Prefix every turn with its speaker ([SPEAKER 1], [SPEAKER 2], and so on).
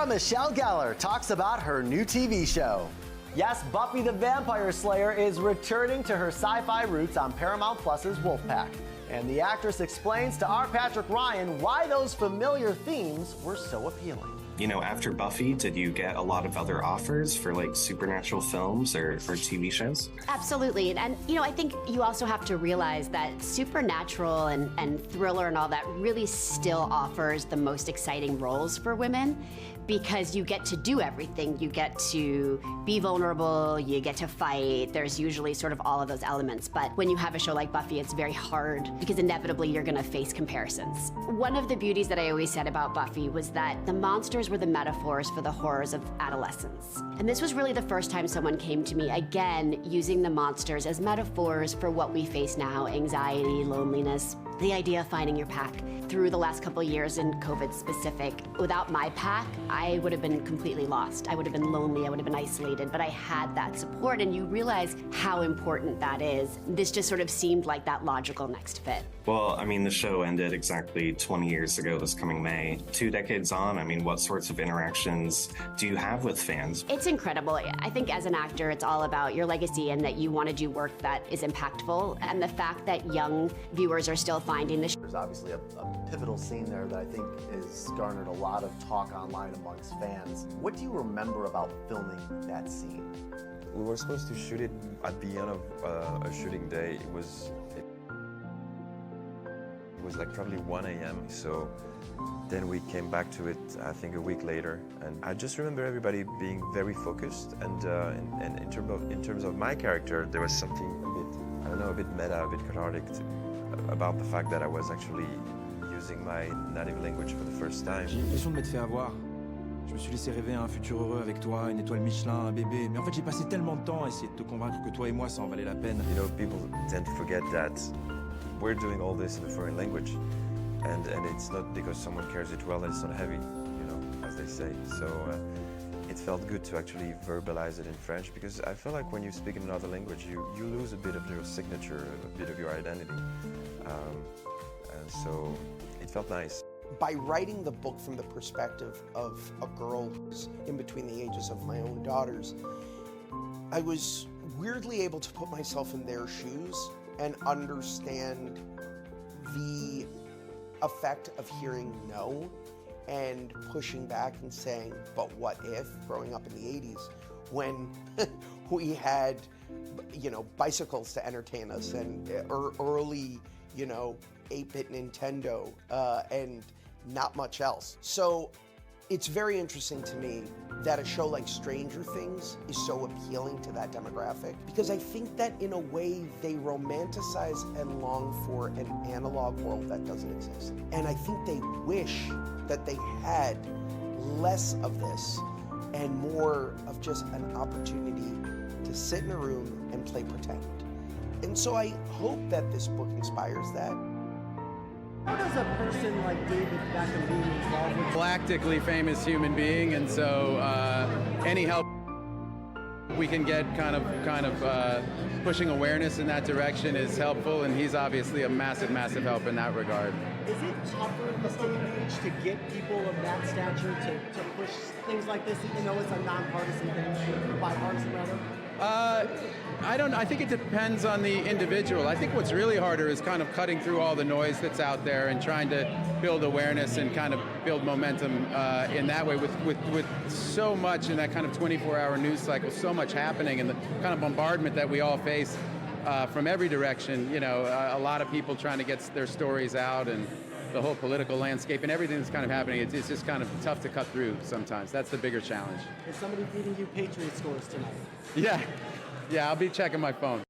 [SPEAKER 1] Michelle Gellar talks about her new TV show. Yes, Buffy the Vampire Slayer is returning to her sci-fi roots on Paramount Plus's Wolfpack. And the actress explains to our Patrick Ryan why those familiar themes were so appealing.
[SPEAKER 2] You know, after Buffy, did you get a lot of other offers for like supernatural films or TV shows?
[SPEAKER 3] Absolutely. And you know, I think you also have to realize that supernatural and thriller and all that really still offers the most exciting roles for women, because you get to do everything. You get to be vulnerable, you get to fight. There's usually sort of all of those elements. But when you have a show like Buffy, it's very hard because inevitably you're gonna face comparisons. One of the beauties that I always said about Buffy was that the monsters were the metaphors for the horrors of adolescence. And this was really the first time someone came to me, again, using the monsters as metaphors for what we face now: anxiety, loneliness, the idea of finding your pack. Through the last couple of years in COVID specific, without my pack, I would have been completely lost. I would have been lonely, I would have been isolated, but I had that support, and you realize how important that is. This just sort of seemed like that logical next fit.
[SPEAKER 2] Well, I mean, the show ended exactly 20 years ago this coming May. 2 decades on, I mean, what sorts of interactions do you have with fans?
[SPEAKER 3] It's incredible. I think as an actor, it's all about your legacy and that you want to do work that is impactful. And the fact that young viewers are still finding the show.
[SPEAKER 1] There's obviously a pivotal scene there that I think has garnered a lot of talk online amongst fans. What do you remember about filming that scene?
[SPEAKER 4] We were supposed to shoot it at the end of a shooting day. It was like probably 1 a.m. So then we came back to it, I think, a week later. And I just remember everybody being very focused. And in terms of my character, there was something a bit, I don't know, a bit meta, a bit cathartic about the fact that I was actually using my native language for the first time.
[SPEAKER 5] J'ai l'impression de m'être fait avoir. Je me suis laissé rêver un futur heureux avec toi, une étoile Michelin, un bébé. Mais en fait, j'ai passé tellement de temps à essayer de te convaincre que toi et moi, ça en valait la peine.
[SPEAKER 4] You know, people tend to forget that we're doing all this in a foreign language. And it's not because someone carries it well that it's not heavy, you know, as they say. So it felt good to actually verbalize it in French, because I feel like when you speak in another language, you lose a bit of your signature, a bit of your identity. And so it felt nice.
[SPEAKER 6] By writing the book from the perspective of a girl who's in between the ages of my own daughters, I was weirdly able to put myself in their shoes and understand the effect of hearing no and pushing back and saying, but what if, growing up in the 80s, when we had, you know, bicycles to entertain us and early, you know, 8-bit Nintendo and not much else. So it's very interesting to me that a show like Stranger Things is so appealing to that demographic, because I think that in a way they romanticize and long for an analog world that doesn't exist. And I think they wish that they had less of this and more of just an opportunity to sit in a room and play pretend. And so I hope that this book inspires that.
[SPEAKER 1] How does a person like David Beckham being involved with
[SPEAKER 7] Galactically famous human being, and so any help we can get kind of pushing awareness in that direction is helpful, and he's obviously a massive help in that regard.
[SPEAKER 1] Is it tougher in this day and age to get people of that stature to push things like this, even though it's a nonpartisan thing, or bipartisan rather?
[SPEAKER 7] I think it depends on the individual. I think what's really harder is kind of cutting through all the noise that's out there and trying to build awareness and kind of build momentum in that way with so much in that kind of 24-hour news cycle, so much happening, and the kind of bombardment that we all face from every direction. You know, a lot of people trying to get their stories out, and the whole political landscape and everything that's kind of happening, it's just kind of tough to cut through sometimes. That's the bigger challenge.
[SPEAKER 1] Is somebody feeding you Patriot scores tonight?
[SPEAKER 7] Yeah, I'll be checking my phone.